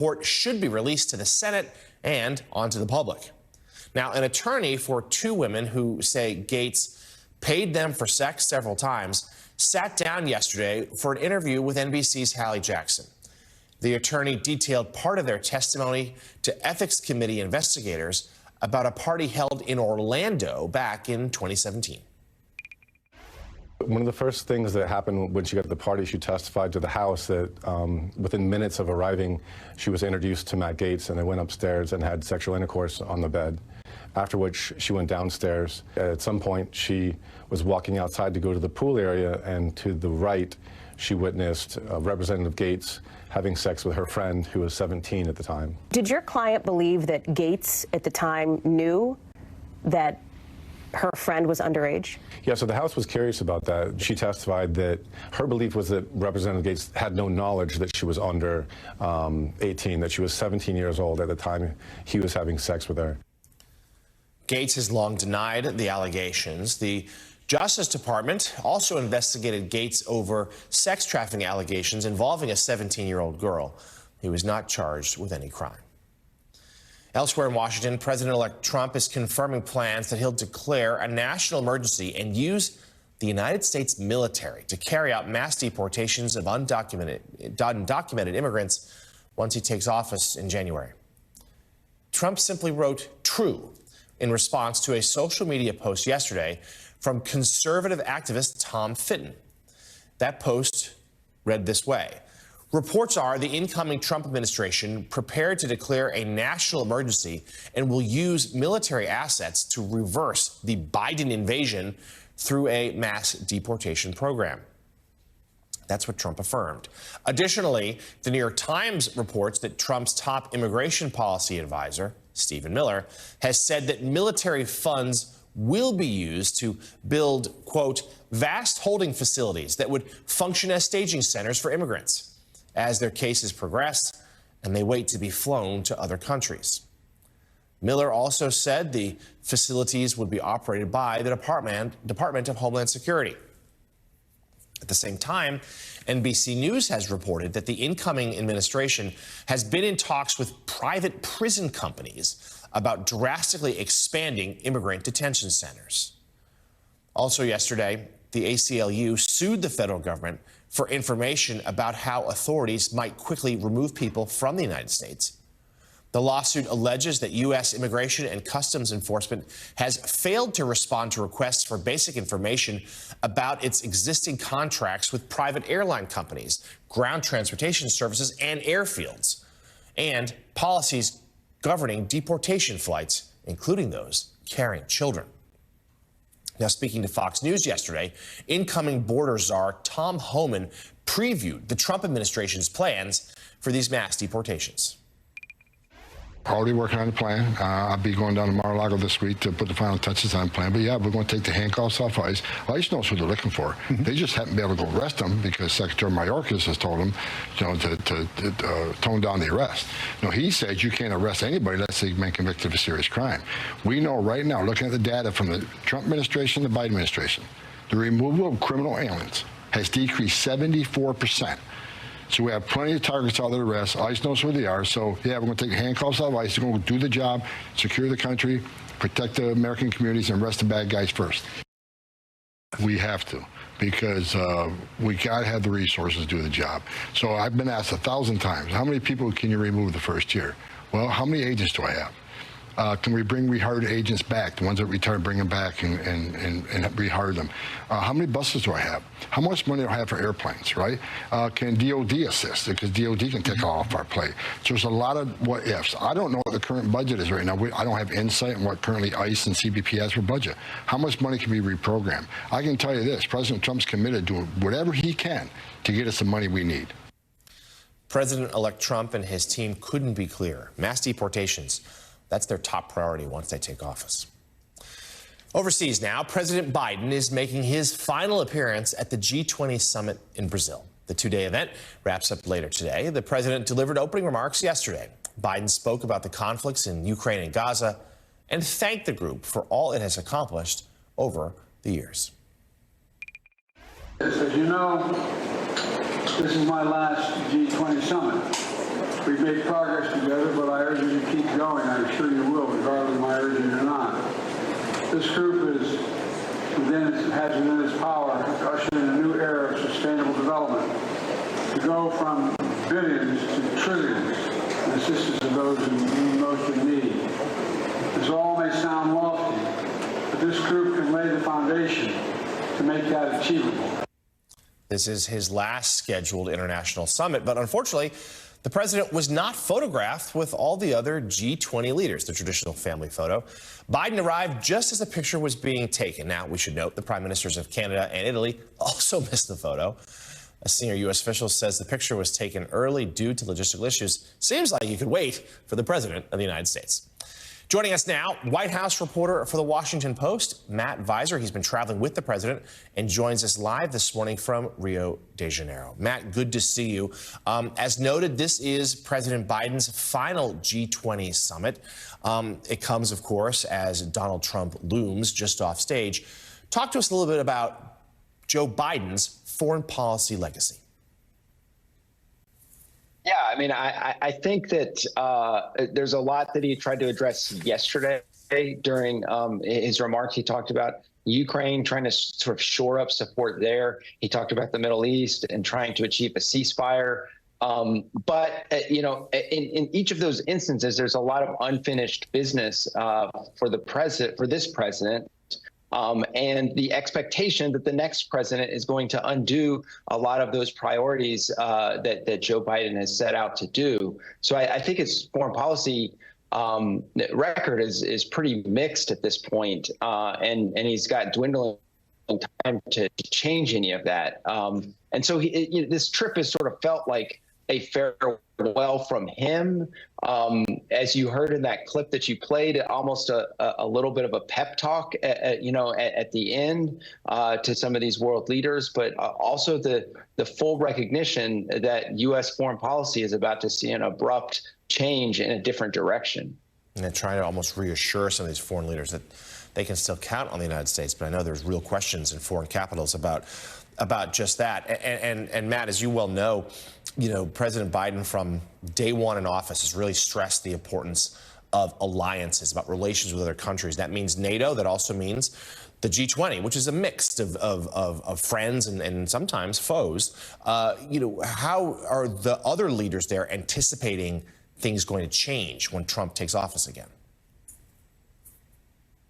report should be released to the Senate and onto the public. Now, an attorney for two women who say Gates paid them for sex several times sat down yesterday for an interview with NBC's Hallie Jackson. The attorney detailed part of their testimony to ethics committee investigators about a party held in Orlando back in 2017. One of the first things that happened when she got to the party, she testified to the House that within minutes of arriving, she was introduced to Matt Gaetz, and they went upstairs and had sexual intercourse on the bed, after which she went downstairs. At some point, she was walking outside to go to the pool area, and to the right, she witnessed Representative Gaetz having sex with her friend, who was 17 at the time. Did your client believe that Gaetz at the time knew that her friend was underage? Yeah, so the House was curious about that. She testified that her belief was that Representative Gaetz had no knowledge that she was under 18, that she was 17 years old at the time he was having sex with her. Gaetz has long denied the allegations. The Justice Department also investigated Gaetz over sex trafficking allegations involving a 17-year-old girl. He was not charged with any crime. Elsewhere in Washington, President-elect Trump is confirming plans that he'll declare a national emergency and use the United States military to carry out mass deportations of undocumented immigrants once he takes office in January. Trump simply wrote "true" in response to a social media post yesterday from conservative activist Tom Fitton. That post read this way: reports are the incoming Trump administration prepared to declare a national emergency and will use military assets to reverse the Biden invasion through a mass deportation program. That's what Trump affirmed. Additionally, the New York Times reports that Trump's top immigration policy advisor, Stephen Miller, has said that military funds will be used to build, quote, vast holding facilities that would function as staging centers for immigrants as their cases progress and they wait to be flown to other countries. Miller also said the facilities would be operated by the Department of Homeland Security. At the same time, NBC News has reported that the incoming administration has been in talks with private prison companies about drastically expanding immigrant detention centers. Also yesterday, the ACLU sued the federal government for information about how authorities might quickly remove people from the United States. The lawsuit alleges that U.S. Immigration and Customs Enforcement has failed to respond to requests for basic information about its existing contracts with private airline companies, ground transportation services, and airfields, and policies governing deportation flights, including those carrying children. Now, speaking to Fox News yesterday, incoming border czar Tom Homan previewed the Trump administration's plans for these mass deportations. Already working on the plan. I'll be going down to Mar-a-Lago this week to put the final touches on the plan. But yeah, we're going to take the handcuffs off ICE. ICE knows who they're looking for. They just haven't been able to go arrest them because Secretary Mayorkas has told them, to tone down the arrest. No, he says you can't arrest anybody unless they've been convicted of a serious crime. We know right now, looking at the data from the Trump administration, the Biden administration, the removal of criminal aliens has decreased 74%. So we have plenty of targets out there to arrest. ICE knows who they are. So, yeah, we're going to take handcuffs out of ICE. We're going to do the job, secure the country, protect the American communities, and arrest the bad guys first. We have to, because we got to have the resources to do the job. So I've been asked 1,000 times, how many people can you remove the first year? Well, how many agents do I have? Can we bring rehired agents back, the ones that retired, bring them back and rehire them? How many buses do I have? How much money do I have for airplanes, right? Can DOD assist? Because DOD can take off our plate. So there's a lot of what ifs. I don't know what the current budget is right now. I don't have insight on what currently ICE and CBP has for budget. How much money can be reprogrammed? I can tell you this, President Trump's committed to whatever he can to get us the money we need. President-elect Trump and his team couldn't be clearer. Mass deportations, that's their top priority once they take office. Overseas now, President Biden is making his final appearance at the G20 summit in Brazil. The two-day event wraps up later today. The president delivered opening remarks yesterday. Biden spoke about the conflicts in Ukraine and Gaza and thanked the group for all it has accomplished over the years. As you know, this is my last G20 summit. We've made progress together, but I urge you to keep going. I'm sure you will, regardless of my urging or not. This group has within its power to usher in a new era of sustainable development, to go from billions to trillions in assistance of those who most in need. This all may sound lofty, but this group can lay the foundation to make that achievable. This is his last scheduled international summit, but unfortunately, the president was not photographed with all the other G20 leaders, the traditional family photo. Biden arrived just as the picture was being taken. Now, we should note the prime ministers of Canada and Italy also missed the photo. A senior U.S. official says the picture was taken early due to logistical issues. Seems like you could wait for the president of the United States. Joining us now, White House reporter for The Washington Post, Matt Visor. He's been traveling with the president and joins us live this morning from Rio de Janeiro. Matt, good to see you. As noted, this is President Biden's final G20 summit. It comes, of course, as Donald Trump looms just off stage. Talk to us a little bit about Joe Biden's foreign policy legacy. Yeah, I mean, I think that there's a lot that he tried to address yesterday during his remarks. He talked about Ukraine, trying to sort of shore up support there. He talked about the Middle East and trying to achieve a ceasefire. You know, in each of those instances, there's a lot of unfinished business for this president. And the expectation that the next president is going to undo a lot of those priorities that Joe Biden has set out to do. So I think his foreign policy record is pretty mixed at this point, and he's got dwindling time to change any of that. And so this trip has sort of felt like a farewell from him. As you heard in that clip that you played, almost a little bit of a pep talk, at the end to some of these world leaders, but also the full recognition that U.S. foreign policy is about to see an abrupt change in a different direction. And they're trying to almost reassure some of these foreign leaders that they can still count on the United States. But I know there's real questions in foreign capitals about just that. And Matt, as you well know, President Biden from day one in office has really stressed the importance of alliances, about relations with other countries. That means NATO. That also means the G20, which is a mix of friends and sometimes foes. How are the other leaders there anticipating things going to change when Trump takes office again?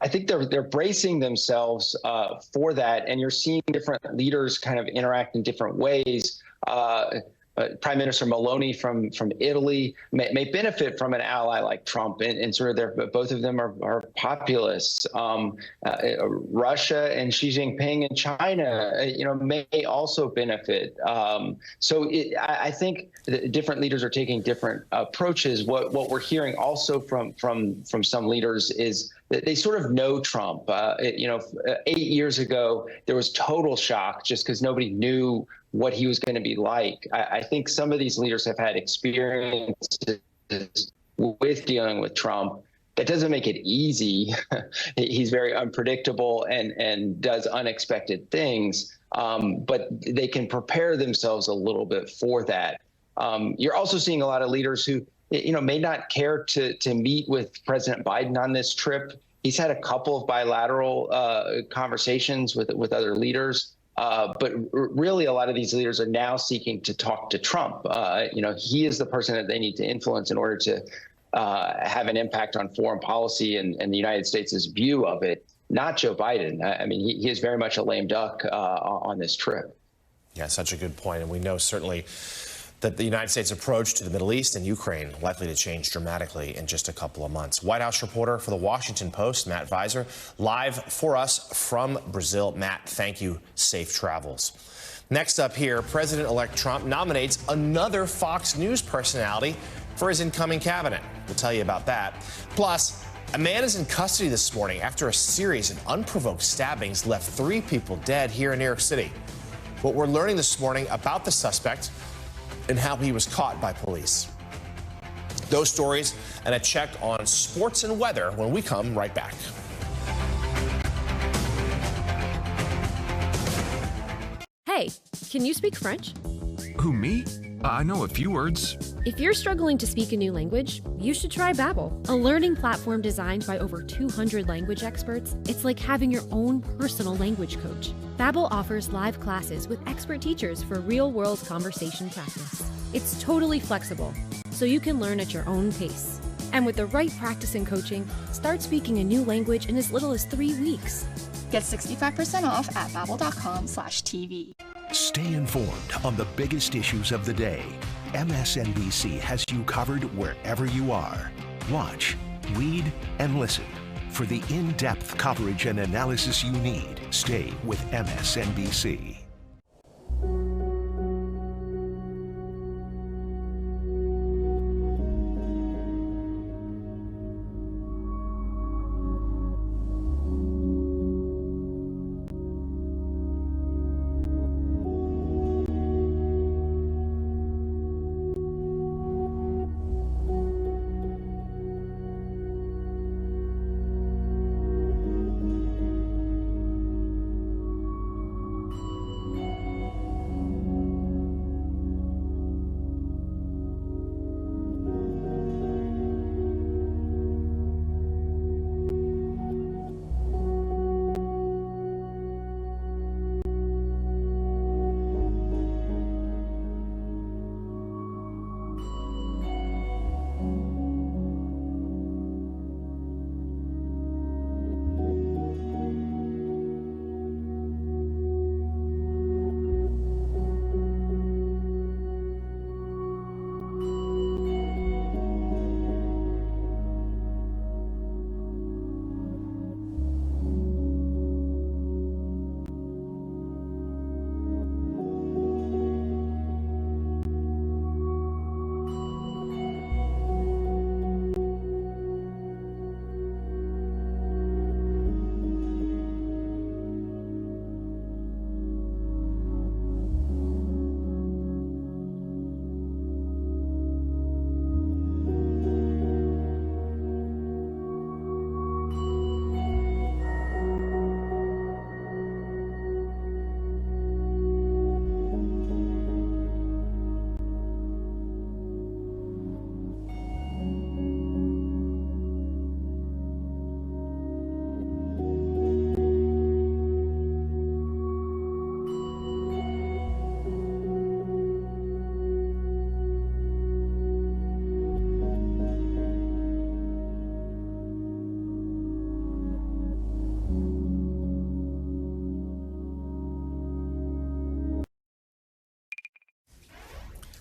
I think they're bracing themselves for that, and you're seeing different leaders kind of interact in different ways. Prime Minister Meloni from Italy may benefit from an ally like Trump, and sort of both of them are populists. Russia and Xi Jinping in China, may also benefit. I think different leaders are taking different approaches. What we're hearing also from some leaders is that they sort of know Trump. 8 years ago, there was total shock just because nobody knew what he was going to be like. I think some of these leaders have had experiences with dealing with Trump. That doesn't make it easy. He's very unpredictable and does unexpected things, but they can prepare themselves a little bit for that. You're also seeing a lot of leaders who may not care to meet with President Biden on this trip. He's had a couple of bilateral conversations with other leaders. But really, a lot of these leaders are now seeking to talk to Trump. He is the person that they need to influence in order to have an impact on foreign policy and the United States' view of it, not Joe Biden. I mean, he is very much a lame duck on this trip. Yeah, such a good point. And we know certainly that the United States' approach to the Middle East and Ukraine likely to change dramatically in just a couple of months. White House reporter for The Washington Post, Matt Visor, live for us from Brazil. Matt, thank you. Safe travels. Next up here, President-elect Trump nominates another Fox News personality for his incoming cabinet. We'll tell you about that. Plus, a man is in custody this morning after a series of unprovoked stabbings left 3 people dead here in New York City. What we're learning this morning about the suspect and how he was caught by police. Those stories and a check on sports and weather when we come right back. Hey, can you speak French? Who, me? I know a few words. If you're struggling to speak a new language, you should try Babbel, a learning platform designed by over 200 language experts. It's like having your own personal language coach. Babbel offers live classes with expert teachers for real-world conversation practice. It's totally flexible, so you can learn at your own pace. And with the right practice and coaching, start speaking a new language in as little as 3 weeks. Get 65% off at babbel.com/TV. Stay informed on the biggest issues of the day. MSNBC has you covered wherever you are. Watch, read, and listen. For the in-depth coverage and analysis you need, stay with MSNBC.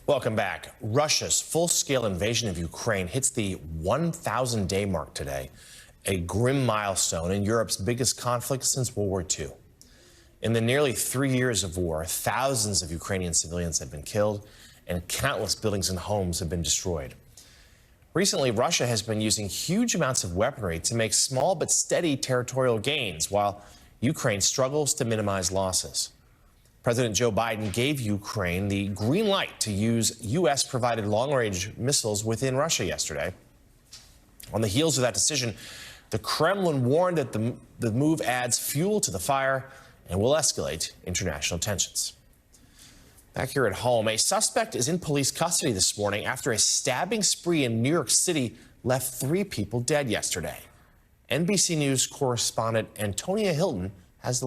Welcome back. Russia's full-scale invasion of Ukraine hits the 1,000-day mark today, a grim milestone in Europe's biggest conflict since World War II. In the nearly 3 years of war, thousands of Ukrainian civilians have been killed and countless buildings and homes have been destroyed. Recently, Russia has been using huge amounts of weaponry to make small but steady territorial gains, while Ukraine struggles to minimize losses. President Joe Biden gave Ukraine the green light to use U.S.-provided long-range missiles within Russia yesterday. On the heels of that decision, the Kremlin warned that the move adds fuel to the fire and will escalate international tensions. Back here at home, a suspect is in police custody this morning after a stabbing spree in New York City left 3 people dead yesterday. NBC News correspondent Antonia Hilton has the latest.